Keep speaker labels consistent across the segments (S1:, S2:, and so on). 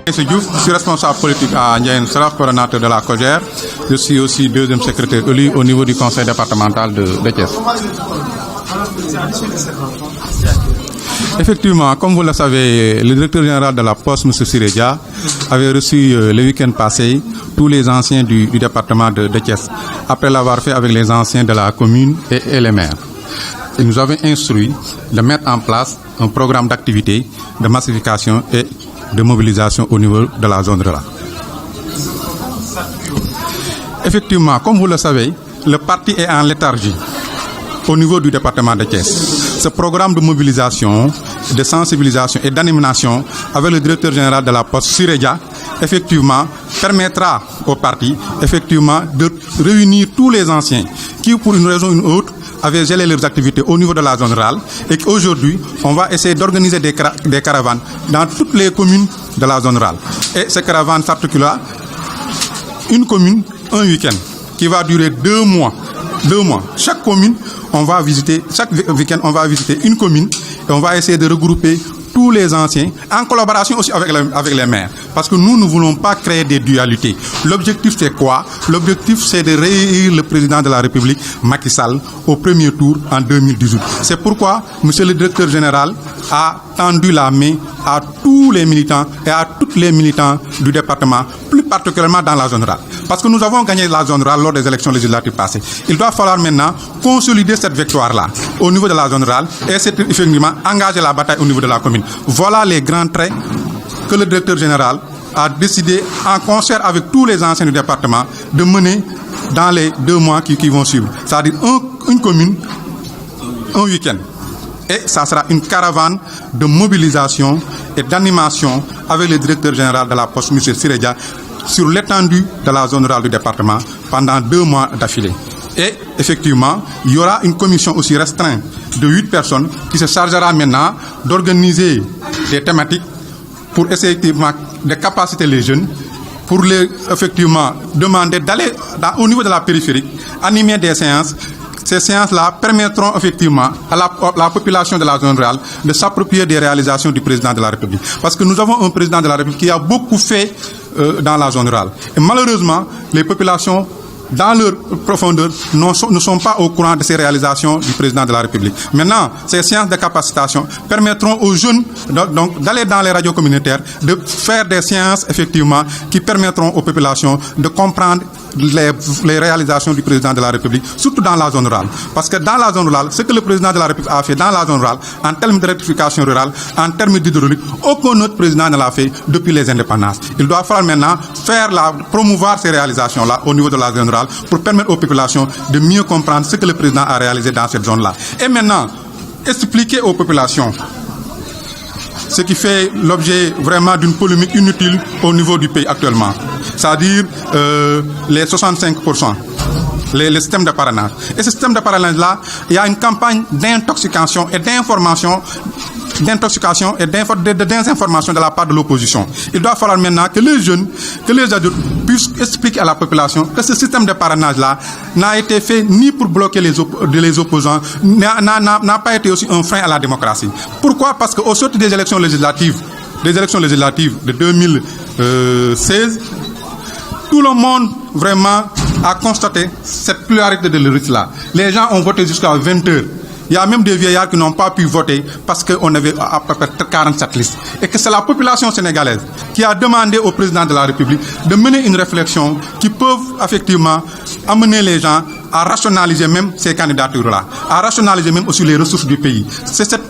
S1: Je suis responsable politique à Ndiaye Saraf, coordonnateur de la COJER. Je suis aussi deuxième secrétaire élu au niveau du conseil départemental de Thiès. Effectivement, comme vous le savez, le directeur général de la Poste, M. Siré Dia, avait reçu le week-end passé tous les anciens du département de Thiès, après l'avoir fait avec les anciens de la commune et les maires. Et nous avons instruit de mettre en place un programme d'activité, de massification et de mobilisation au niveau de la zone rurale. Effectivement, comme vous le savez, le parti est en léthargie au niveau du département de Thiès. Ce programme de mobilisation, de sensibilisation et d'animation avec le directeur général de la Poste, Siré Dia, effectivement, permettra au parti effectivement de réunir tous les anciens qui, pour une raison ou une autre, avaient gelé leurs activités au niveau de la zone rurale et qu'aujourd'hui, on va essayer d'organiser des caravanes dans toutes les communes de la zone rurale. Et ces caravanes s'articulent une commune, un week-end, qui va durer 2 mois. 2 mois. Chaque commune, chaque week-end, on va visiter une commune et on va essayer de regrouper tous les anciens, en collaboration aussi avec les maires. Parce que nous ne voulons pas créer des dualités. L'objectif, c'est quoi? L'objectif, c'est de réélire le président de la République, Macky Sall, au premier tour en 2018. C'est pourquoi monsieur le directeur général a tendu la main à tous les militants et à toutes les militants du département, plus particulièrement dans la zone rurale. Parce que nous avons gagné la zone rurale lors des élections législatives passées. Il doit falloir maintenant consolider cette victoire-là au niveau de la zone rurale et c'est effectivement engager la bataille au niveau de la commune. Voilà les grands traits que le directeur général a décidé, en concert avec tous les anciens du département, de mener dans les 2 mois qui vont suivre. C'est-à-dire une commune, un week-end. Et ça sera une caravane de mobilisation et d'animation avec le directeur général de la Poste, M. Siré Dia, sur l'étendue de la zone rurale du département pendant 2 mois d'affilée. Et effectivement, il y aura une commission aussi restreinte de 8 personnes qui se chargera maintenant d'organiser des thématiques pour essayer de capaciter les jeunes, pour les effectivement demander d'aller au niveau de la périphérie, animer des séances. Ces séances-là permettront effectivement à la population de la zone rurale de s'approprier des réalisations du président de la République. Parce que nous avons un président de la République qui a beaucoup fait dans la zone rurale. Et malheureusement, les populations, dans leur profondeur, ne sont pas au courant de ces réalisations du président de la République. Maintenant, ces séances de capacitation permettront aux jeunes d'aller dans les radios communautaires, de faire des séances effectivement qui permettront aux populations de comprendre les réalisations du président de la République, surtout dans la zone rurale. Parce que dans la zone rurale, ce que le président de la République a fait dans la zone rurale, en termes de rectification rurale, en termes d'hydraulique, aucun autre président ne l'a fait depuis les indépendances. Il doit falloir maintenant promouvoir ces réalisations-là au niveau de la zone rurale pour permettre aux populations de mieux comprendre ce que le président a réalisé dans cette zone-là. Et maintenant, expliquer aux populations ce qui fait l'objet vraiment d'une polémique inutile au niveau du pays actuellement. C'est-à-dire les 65%, les systèmes de parrainage. Et ce système de parrainage-là, il y a une campagne d'intoxication et d'information, de désinformation de la part de l'opposition. Il doit falloir maintenant que les jeunes, que les adultes puissent expliquer à la population que ce système de parrainage-là n'a été fait ni pour bloquer les opposants, n'a pas été aussi un frein à la démocratie. Pourquoi? Parce qu'au sortir des élections législatives de 2016, tout le monde vraiment a constaté cette pluralité de l'élite-là. Les gens ont voté jusqu'à 20 heures. Il y a même des vieillards qui n'ont pas pu voter parce qu'on avait à peu près 47 listes. Et que c'est la population sénégalaise qui a demandé au président de la République de mener une réflexion qui peut effectivement amener les gens à rationaliser même ces candidatures-là, à rationaliser même aussi les ressources du pays. C'est cet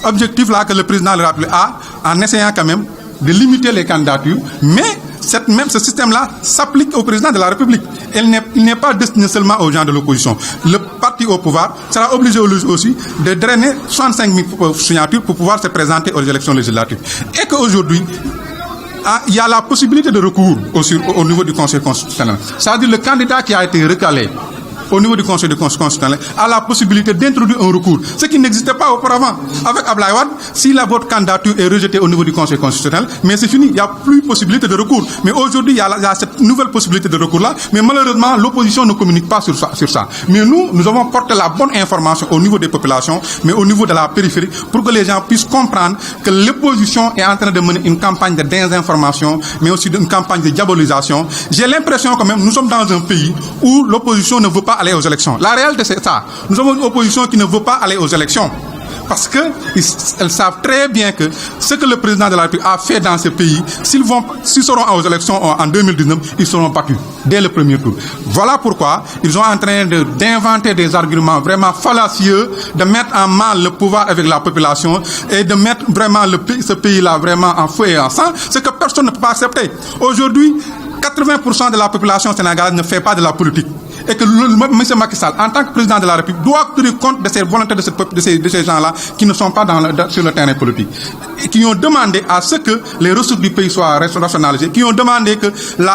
S1: objectif-là que le président de la République a en essayant quand même de limiter les candidatures, mais ce système-là s'applique au président de la République. Il n'est pas destiné seulement aux gens de l'opposition. Le parti au pouvoir sera obligé aussi de drainer 65 000 signatures pour pouvoir se présenter aux élections législatives. Et qu'aujourd'hui, il y a la possibilité de recours au niveau du Conseil constitutionnel. C'est-à-dire le candidat qui a été recalé au niveau du Conseil constitutionnel, a la possibilité d'introduire un recours, ce qui n'existait pas auparavant. Avec Abdoulaye Wade, si votre candidature est rejetée au niveau du Conseil constitutionnel, mais c'est fini, il n'y a plus possibilité de recours. Mais aujourd'hui, il y a cette nouvelle possibilité de recours-là, mais malheureusement, l'opposition ne communique pas sur ça. Mais nous avons porté la bonne information au niveau des populations, mais au niveau de la périphérie, pour que les gens puissent comprendre que l'opposition est en train de mener une campagne de désinformation, mais aussi une campagne de diabolisation. J'ai l'impression quand même, nous sommes dans un pays où l'opposition ne veut pas aller aux élections. La réalité, c'est ça. Nous avons une opposition qui ne veut pas aller aux élections. Parce qu'elles savent très bien que ce que le président de la République a fait dans ce pays, s'ils seront aux élections en 2019, ils seront battus dès le premier tour. Voilà pourquoi ils sont en train d'inventer des arguments vraiment fallacieux, de mettre en mal le pouvoir avec la population et de mettre vraiment ce pays-là vraiment en feu et en sang, ce que personne ne peut pas accepter. Aujourd'hui, 80% de la population sénégalaise ne fait pas de la politique. Et que M. Macky Sall, en tant que président de la République, doit tenir compte de ces volontés de ces gens-là qui ne sont pas sur le terrain politique. Et qui ont demandé à ce que les ressources du pays soient rationalisées, qui ont demandé que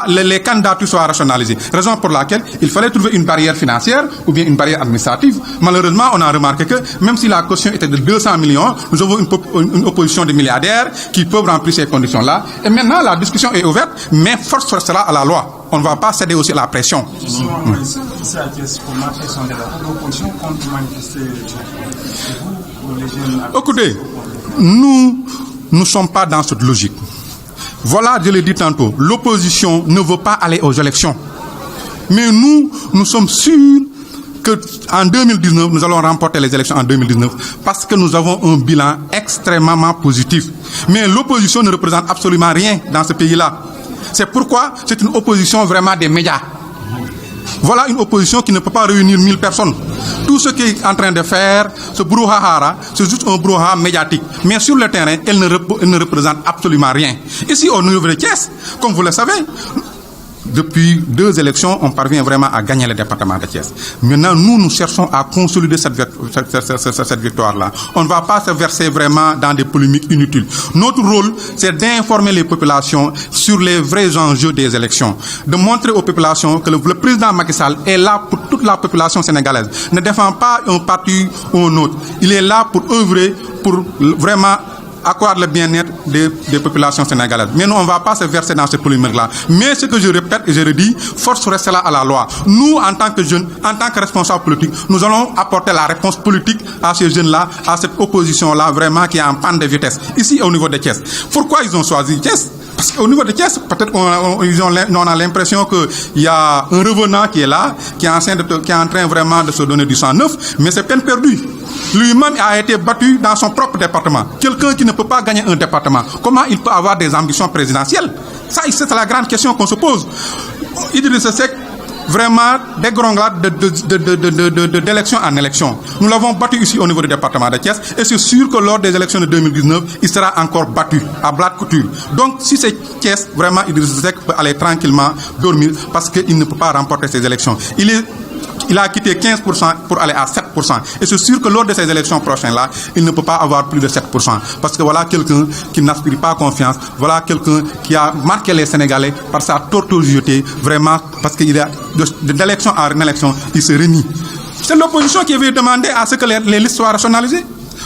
S1: les candidatures soient rationalisées. Raison pour laquelle il fallait trouver une barrière financière ou bien une barrière administrative. Malheureusement, on a remarqué que même si la caution était de 200 millions, nous avons une opposition de milliardaires qui peuvent remplir ces conditions-là. Et maintenant, la discussion est ouverte, mais force restera à la loi. On ne va pas céder aussi à la pression. Écoutez, nous ne sommes pas dans cette logique. Voilà, je l'ai dit tantôt, l'opposition ne veut pas aller aux élections. Mais nous sommes sûrs qu'en 2019, nous allons remporter les élections en 2019 parce que nous avons un bilan extrêmement positif. Mais l'opposition ne représente absolument rien dans ce pays-là. C'est pourquoi c'est une opposition vraiment des médias. Voilà une opposition qui ne peut pas réunir 1000 personnes. Tout ce qu'elle est en train de faire, ce brouhaha, c'est juste un brouhaha médiatique. Mais sur le terrain, elle ne représente absolument rien. Ici, au niveau de Thiès, comme vous le savez, depuis 2 élections, on parvient vraiment à gagner le département de Thiès. Maintenant, nous cherchons à consolider cette victoire-là. On ne va pas se verser vraiment dans des polémiques inutiles. Notre rôle, c'est d'informer les populations sur les vrais enjeux des élections. De montrer aux populations que le président Macky Sall est là pour toute la population sénégalaise. Ne défend pas un parti ou un autre. Il est là pour œuvrer, pour vraiment accroître le bien-être des populations sénégalaises. Mais nous, on ne va pas se verser dans cette polémique-là. Mais ce que je répète et je redis, force restera à la loi. Nous, en tant que jeunes, en tant que responsables politiques, nous allons apporter la réponse politique à ces jeunes-là, à cette opposition-là, vraiment qui est en panne de vitesse. Ici, au niveau de Thiès. Pourquoi ils ont choisi Thiès? Parce qu'au niveau de Thiès, peut-être on a l'impression qu'il y a un revenant qui est là, qui est en train vraiment de se donner du sang neuf, mais c'est peine perdue. Lui-même a été battu dans son propre département. Quelqu'un qui ne peut pas gagner un département, comment il peut avoir des ambitions présidentielles? Ça, c'est la grande question qu'on se pose. Idrissa Seck, vraiment dégringolade d'élection en élection. Nous l'avons battu ici au niveau du département de Thiès et c'est sûr que lors des élections de 2019, il sera encore battu à plat de couture. Donc si c'est Thiès, vraiment Idrissa Seck peut aller tranquillement dormir parce qu'il ne peut pas remporter ces élections. Il a quitté 15% pour aller à 7%. Et c'est sûr que lors de ces élections prochaines-là, il ne peut pas avoir plus de 7%. Parce que voilà quelqu'un qui n'aspire pas à confiance. Voilà quelqu'un qui a marqué les Sénégalais par sa tortuosité, vraiment, parce qu'il est d'élection en élection, il se renie. C'est l'opposition qui veut demander à ce que les listes soient rationalisées.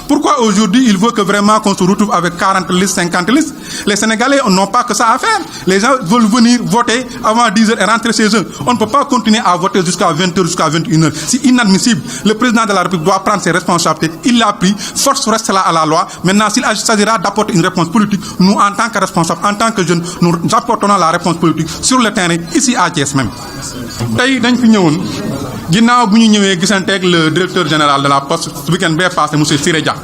S1: Pourquoi aujourd'hui il veut que vraiment qu'on se retrouve avec 40 listes, 50 listes? Les Sénégalais n'ont pas que ça à faire. Les gens veulent venir voter avant 10h et rentrer chez eux. On ne peut pas continuer à voter jusqu'à 20h, jusqu'à 21h. C'est inadmissible. Le président de la République doit prendre ses responsabilités. Il l'a pris. Force reste là à la loi. Maintenant, s'il s'agira d'apporter une réponse politique, nous, en tant que responsables, en tant que jeunes, nous apportons la réponse politique sur le terrain, ici à Thiès même. Ginnaaw bu ñu ñëwee gisanteeg le directeur général de la poste ce week-end bee passé monsieur Siré Dia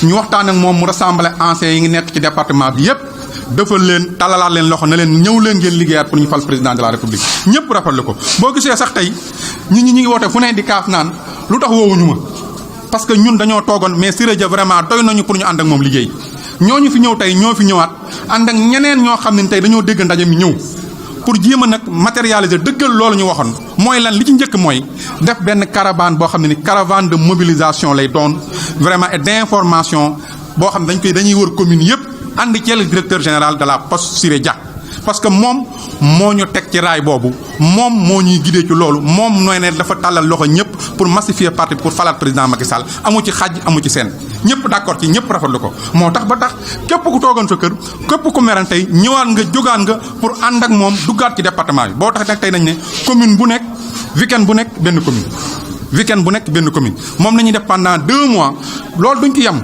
S1: ñu waxtaan ak moom mu rassemblé anciens yi ngi nekk ci département bi yépp defal leen talalaat leen loxo na leen ñëw leen ngeen liggéeyaat pour ñu fal président de la république ñëpp rafetlu ko boo gisee sax tey ñi ngi woote fu ne di kaaf naan lu tax woowuñu ma parce que ñun dañoo toogoon mais Siré Dia vraiment doy nañu pour ñu ànd ak moom liggéey ñooñu fi ñëw tey ñoo fi ñëwaat ànd ak ñeneen ñoo xam ne tey dañoo dégg ndaje mi ñëw pour jéem a nag matérialiser dëggal loolu ñu waxoon mooy lan li ci njëkk mooy def benn caravane boo xam ne ni caravane de mobilisation lay doon vraiment et d'information boo xam ne dañuy wër commune yépp ànd ci le directeur général de la poste Siré Dia parce que moom moo ñu teg ci raay boobu moom moo ñuy guidé ci loolu moom nooy ne dafa tàllal loxo ñëpp pour massifier parti pour falaat président Macky Sall amu ci xaj amu ci seen ñëpp d'accord ci ñëpp rafetlu ko moo tax ba tax képp ku toogoon sa kër képp ku meran tey ñëwaat nga jógaan nga pour ànd ak moom duggaat ci département bi boo tax nag tey nañ ne commune bu nekk week-end bu nekk benn commune week-end bu nekk benn commune moom la ñuy def pendant 2 mois loolu duñ ci yem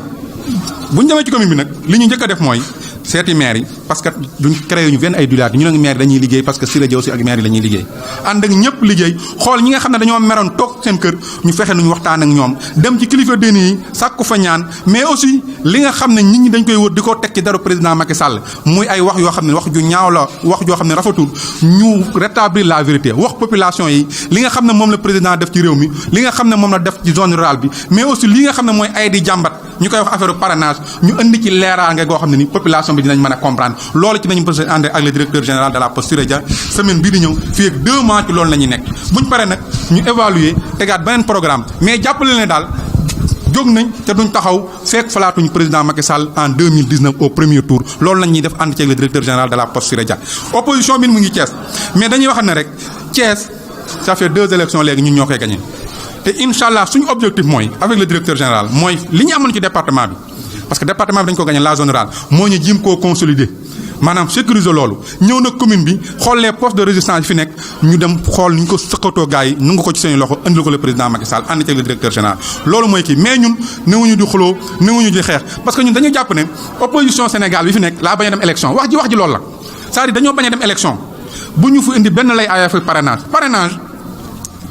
S1: bu ñu demee ci commune bi nag li ñu njëkk a def mooy seeti maire yi parce que duñ créé ñu benn ay duliat ñu ne maire dañuy liggéey parce que Siré Dia aussi ak maire yi la ñuy liggéey ànd ak ñëpp liggéey xool ñi nga xam ne dañoo meroon toog seen kër ñu fexe nuñu waxtaan ak ñoom dem ci kilifa diine yi sàkku fa ñaan mais aussi li nga xam ne nit ñi dañ koy wër di ko teg ci daru président Macky Sall muy ay wax yoo xam ne wax ju ñaaw la wax joo xam ne rafetul ñu rétablir la vérité wax population yi li nga xam ne moom la président def ci réew mi li nga xam ne moom la def ci zone rurale bi mais aussi li nga xam ne mooy ay di jàmbat ñu koy wax affaire parrainage ñu indi ci leeraange goo xam ne ni population bi dinañ mën a comprendre loolu ci nañu peut ànd ak le directeur général de la poste Siré Dia semaine bii di ñëw fii ak 2 mois ci loolu la ñuy nekk buñ paree nag ñu évaluer tegaat beneen programme mais jàppale ne daal jóg nañ te duñ taxaw fekk falaatuñu président Macky Sall en 2019 au premier tour loolu la ñuy def ànd ci ak le directeur général de la poste Siré Dia opposition bi mu ngi Thiès mais dañuy wax ne rek Thiès ça fait 2 élections léegi ñun ñoo koy gagné te incha allah suñu objectif mooy avec le directeur général mooy li ñu amoon ci département bi parce que département bi dañu ko gagné la zone rurale moo ñu jim koo consolider maanaam sécuriser loolu ñëw na commune bi xool les postes de résistance yi fi nekk ñu dem xool ni ñu ko sëqatoo gars yi nu nga ko ci seen loxo indil ko le président Macky Sall ànd ci ak le directeur général loolu mooy kii mais ñun newuñu di xuloo newuñu di xeex parce que ñun dañu jàpp ne opposition Sénégal bi fi nekk laa bañ a dem élection wax ji loolu la c'est-à-dire dañoo bañ a dem élection bu ñu fu indi benn lay aaya fa parrainage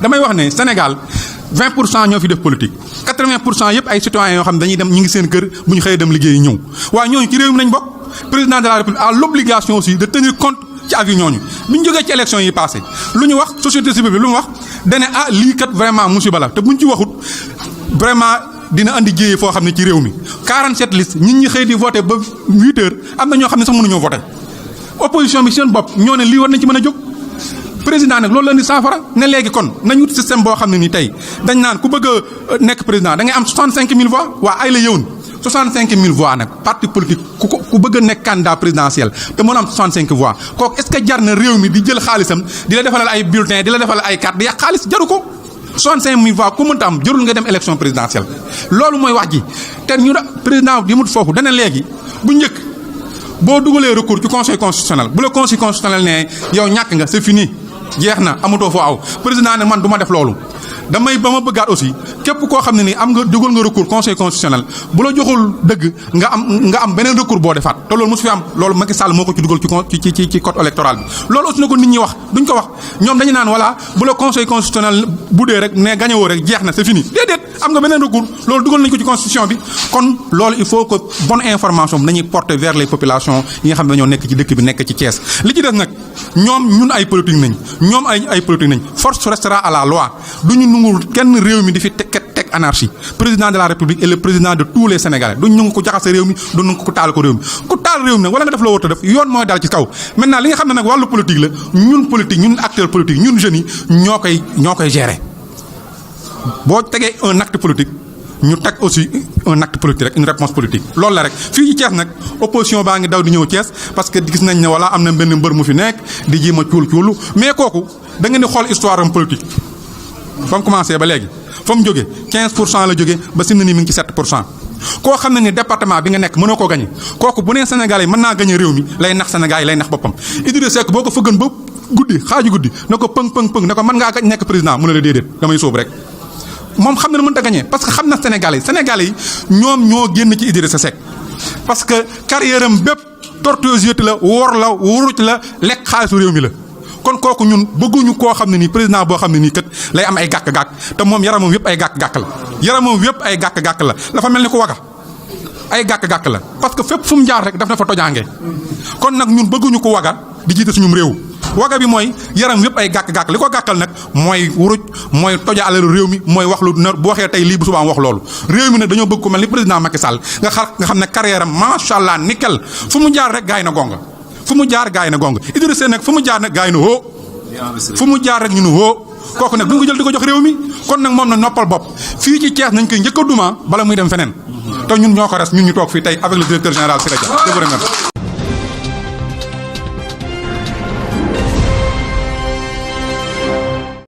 S1: damay wax ne Sénégal 20% ñoo fi def politique 80% yëpp ay citoyens yoo xam ne dañuy dem ñi ngi seen kër bu ñu xëyee dem liggéeyi ñëw waaye ñooñu ci réew mi nañ bokk président de la République a l'obligation aussi de tenir compte ci avis ñooñu bi ñu jógee ci élection yi passé lu ñu wax société civile bi lu mu wax dane lii kat vraiment musiba la te buñ ci waxut vraiment dina andi jéyee foo xam ne ci réew mi 47 listes nit ñi xëy di voté ba 8 heures am na ñoo xam ne sax mënuñoo voté opposition bi seen bopp ñoo ne lii war nañ ci mën a jóg président nag loolu la ni saafara ne léegi kon nañu wut système boo xam ne ni tey dañ naan ku bëgg a nekk président da ngay am 65000 voix waa ay la yëwoon 65000 voix nag parti politique ku bëgg a nekk candidat présidentiel te mën a am 65 voix kooku est-ce que jar na réew mi di jël xaalisam di la defalal ay bulletins di la defalal ay carte di yàq xaalis jaru ko 65000 voix ku mënta am jarul nga dem élection présidentielle loolu mooy wax ji te ñu président yi mut foofu dana léegi bu njëkk boo dugalee recours ci conseil constitutionnel bu la conseil constitutionnel ne yow ñàkk nga c'est fini jeex na amatoo foo aw président ne man du ma def loolu damay ba ma bëggaat aussi képp koo xam ne ni am nga dugal nga recours conseil constitutionnel bu la joxul dëgg nga am beneen recours boo defaat te loolu mosu fi am loolu Macky Sall moo ko ci dugal ci code électoral bi loolu aussi na ko nit ñi wax duñ ko wax ñoom dañu naan voilà bu la conseil constitutionnel bu dee rek ne gañewoo rek jeex na c'est fini déedéet am nga beneen recours loolu dugal nañ ko ci constitution bi kon loolu il faut que bonne information bi nañuy porter vers les populations yi nga xam ne dañoo nekk ci dëkk bi nekk ci Thiès li ci des nag ñoom ñun ay politique nañ ñoom ay politique nañ force restera à la loi duñu nungul kenn réew mi di fi teg anarchie président de la République est le président de tous les Sénégalais duñ nungu ko jaxase réew mi du nungu ko taal ko réew mi ku taal réew mi nag wala nga def loo war a def yoon mooy dal ci kaw maintenant li nga xam ne nag wàllu politique la ñun acteur politique ñun jeunes yi ñoo koy gérer boo tegee un acte politique ñu teg aussi un acte politique rek une réponse politique loolu la rek fii ci Thiès nag opposition baa ngi daw di ñëw Thiès parce que gis nañ ne voilà am na benn mbër mu fi nekk di jéem a cuulu mais kooku da ngeen di xool histoire am politique fa mu commencé ba léegi fa mu jógee 15% la jógee ba sim na ni mi ngi ci 7%. koo xam ne ni département bi nga nekk mënoo koo gañe kooku bu nee Sénégalais yi mën naa gañe réew mi lay nax Sénégal yi lay nax boppam Idrissa Seck boo ko fëggan ba guddi xaaju guddi na ko pëng ne ko mën ngaa gañ nekk président mu ne la déedéet damay sóob rek moom xam na ne mënut a gañe parce que xam na Sénégalais yi ñoom ñoo génn ci Idrissa Seck parce que carrière am bépp tortuosité la wor la wuruj la lekk xaalisu réew mi la kon kooku ñun bëgguñu koo xam ne nii président boo xam ne nii kat lay am ay gàkk-gàkk te moom yaramam yëpp ay gàkk-gàkk la yaramam yëpp ay gàkk-gàkk la dafa mel ni ku waga ay gàkk-gàkk la parce que fépp fu mu jaar rek daf na fa tojaange kon nag ñun bëgguñu ko waga di jiite suñum réew waga bi mooy yaram yëpp ay gàkk-gàkk li ko gàkkal nag mooy wuruj mooy toja alalu réew mi mooy wax lu nar bu waxee tey lii bu subaa wax loolu réew mi nag dañoo bëgg ko mel ni président Macky Sall nga xam ne carrière am macha allah nickel fu mu jaar rek gaay na gonga fu mu jaar gaay na gonga Idrissa nag fu mu jaar nag gaay na hoo fu mu jaar rek ñu ne hoo kooku nag du nga jël di ko jox réew mi kon nag moom na noppal bopp fii ci Thiès nañ koy njëkk a duma bala muy dem feneen te ñun ñoo ko res ñun ñu toog fii tey avec le directeur général Siré Dia